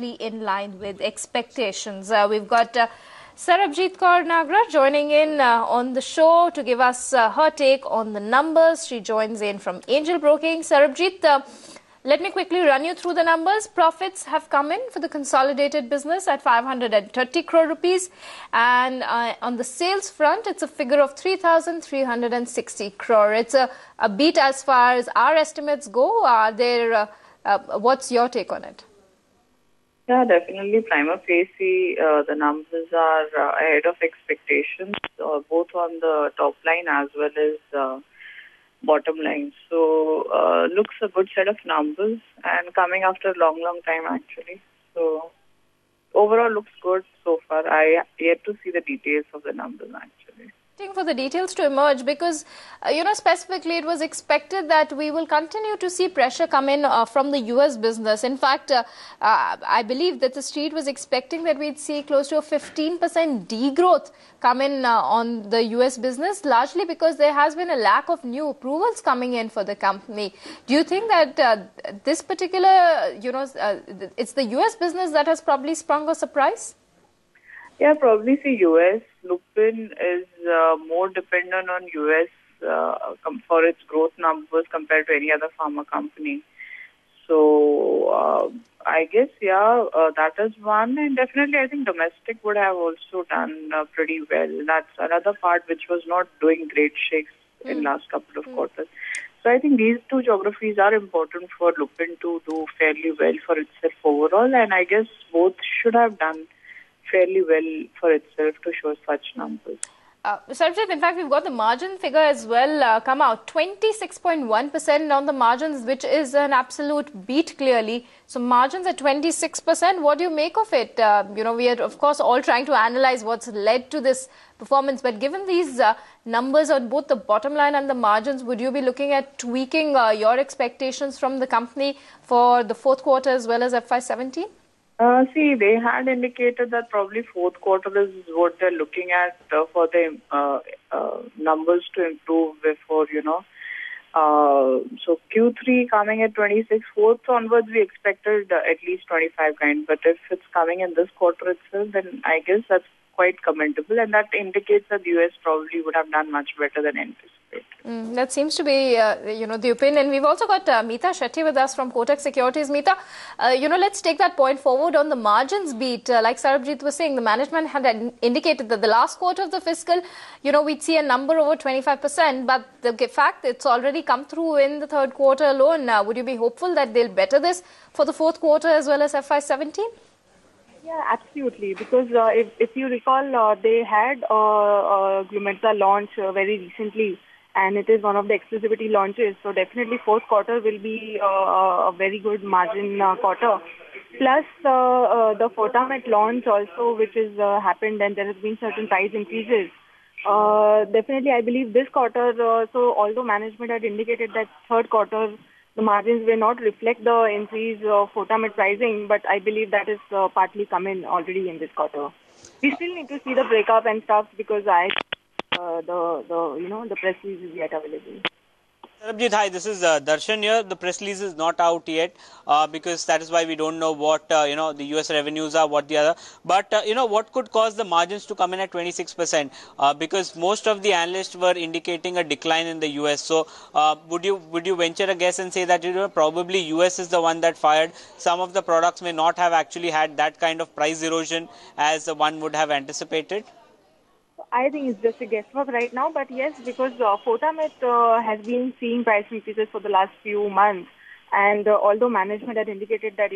in line with expectations. We've got Sarabjit Kaur Nagra joining in on the show to give us her take on the numbers. She joins in from Angel Broking. Sarabjit, let me quickly run you through the numbers. Profits have come in for the consolidated business at 530 crore rupees. And on the sales front, it's a figure of 3,360 crore. It's a beat as far as our estimates go. What's your take on it? Yeah, definitely. Prima facie, the numbers are ahead of expectations, both on the top line as well as bottom line. So, looks a good set of numbers and coming after a long time actually. So, overall looks good so far. I yet to see the details of the numbers actually. For the details to emerge because, specifically it was expected that we will continue to see pressure come in from the US business. In fact, I believe that the street was expecting that we'd see close to a 15% degrowth come in on the US business, largely because there has been a lack of new approvals coming in for the company. Do you think that this particular, it's the US business that has probably sprung a surprise? Yeah, probably see US. Lupin is more dependent on US for its growth numbers compared to any other pharma company. So I guess, that is one. And definitely I think domestic would have also done pretty well. That's another part which was not doing great shakes in last couple of quarters. So I think these two geographies are important for Lupin to do fairly well for itself overall. And I guess both should have done fairly well for itself to show such numbers. Sarabjit, in fact, we've got the margin figure as well come out. 26.1% on the margins, which is an absolute beat clearly. So margins at 26%, what do you make of it? We are, of course, all trying to analyze what's led to this performance. But given these numbers on both the bottom line and the margins, would you be looking at tweaking your expectations from the company for the fourth quarter as well as FY17? See, they had indicated that probably fourth quarter is what they're looking at for the numbers to improve before, So Q3 coming at 26, fourth onwards we expected at least 25 kind. But if it's coming in this quarter itself, then I guess that's quite commendable. And that indicates that the US probably would have done much better than anticipated. That seems to be, the opinion. We've also got Meeta Shetty with us from Kotak Securities. Meeta, let's take that point forward on the margins beat. Like Sarabjit was saying, the management had indicated that the last quarter of the fiscal, we'd see a number over 25%. But the fact it's already come through in the third quarter alone, would you be hopeful that they'll better this for the fourth quarter as well as FY17? Yeah, absolutely. Because if you recall, they had Glumetza launch very recently. And it is one of the exclusivity launches. So definitely fourth quarter will be a very good margin quarter. Plus the Fortamet launch also, which has happened, and there has been certain price increases. Definitely, I believe this quarter, so although management had indicated that third quarter, the margins will not reflect the increase of Fortamet pricing, but I believe that is partly come in already in this quarter. We still need to see the breakup and stuff because the press release is yet available. Sarabjit, hi, this is Darshan here. The press release is not out yet because that is why we don't know what, the US revenues are, what the other. But, what could cause the margins to come in at 26%? Because most of the analysts were indicating a decline in the US. So, would you venture a guess and say that, probably US is the one that fired? Some of the products may not have actually had that kind of price erosion as one would have anticipated? I think it's just a guesswork right now, but yes, because Fortamet has been seeing price increases for the last few months, and although management had indicated that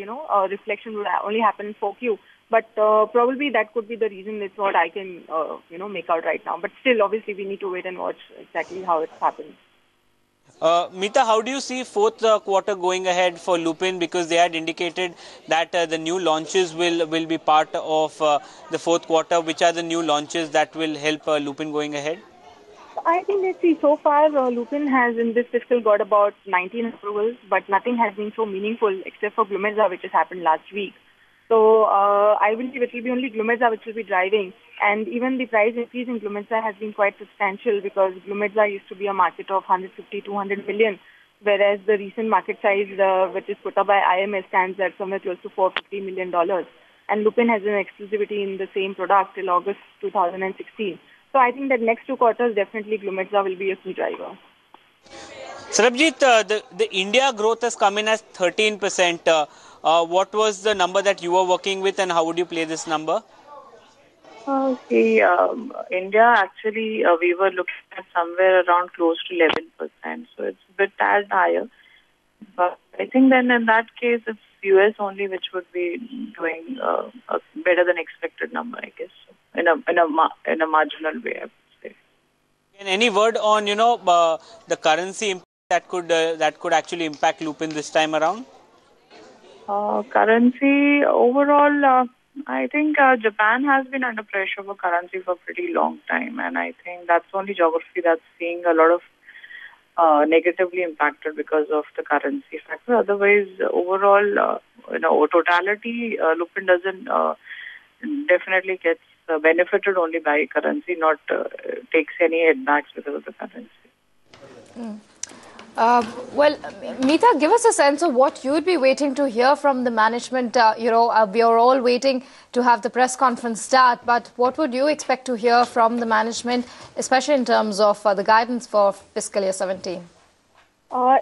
reflection would only happen in 4Q, but probably that could be the reason. It's what I can make out right now. But still, obviously, we need to wait and watch exactly how it happens. Meeta, how do you see fourth quarter going ahead for Lupin? Because they had indicated that the new launches will be part of the fourth quarter. Which are the new launches that will help Lupin going ahead? I think let's see. So far, Lupin has in this fiscal got about 19 approvals, but nothing has been so meaningful except for Glumetza, which has happened last week. So I believe it will be only Glumetza which will be driving. And even the price increase in Glumetza has been quite substantial because Glumetza used to be a market of 150, 200 million, whereas the recent market size, which is put up by IMS, stands at somewhere close to $450 million. And Lupin has an exclusivity in the same product till August 2016. So I think that next 2 quarters, definitely Glumetza will be a key driver. Sarabjit, the India growth has come in as 13%. What was the number that you were working with, and how would you play this number? See, India actually, we were looking at somewhere around close to 11%, so it's a bit tad higher. But I think then in that case, it's US only which would be doing a better than expected number, I guess, in a marginal way, I would say. And any word on the currency impact that could actually impact Lupin this time around? Currency overall, I think Japan has been under pressure for currency for a pretty long time, and I think that's the only geography that's seeing a lot of negatively impacted because of the currency factor. Otherwise, overall, totality, Lupin doesn't definitely gets benefited only by currency, not takes any headbacks because of the currency. Well, Meeta, give us a sense of what you would be waiting to hear from the management. We are all waiting to have the press conference start, but what would you expect to hear from the management, especially in terms of the guidance for fiscal year 17?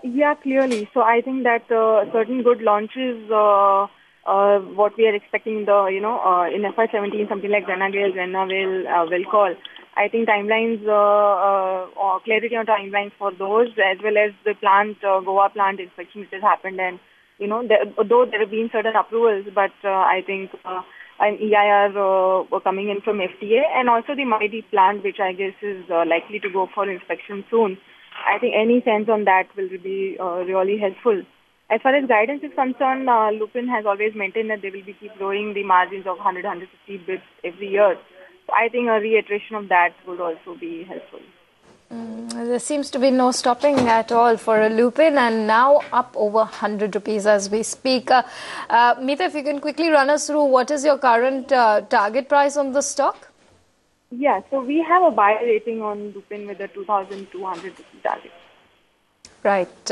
Yeah, clearly. So I think that certain good launches, what we are expecting in FY17, something like Zenna will call. I think timelines, or clarity on timelines for those, as well as the Goa plant inspection which has happened. And, though there have been certain approvals, but I think an EIR coming in from FDA, and also the Maidi plant, which I guess is likely to go for inspection soon. I think any sense on that will be really helpful. As far as guidance is concerned, Lupin has always maintained that they will be keep growing the margins of 100-150 bps every year. I think a reiteration of that would also be helpful. There seems to be no stopping at all for Lupin, and now up over 100 rupees as we speak. Meeta, if you can quickly run us through what is your current target price on the stock? Yeah, so we have a buy rating on Lupin with a 2,200 rupee target. Right.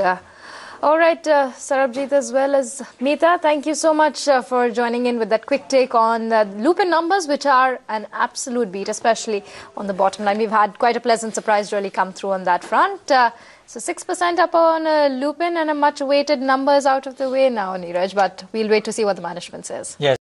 All right, Sarabjit as well as Meeta, thank you so much for joining in with that quick take on Lupin numbers, which are an absolute beat, especially on the bottom line. We've had quite a pleasant surprise really come through on that front. So 6% up on Lupin, and a much awaited numbers out of the way now, Neeraj, but we'll wait to see what the management says. Yes.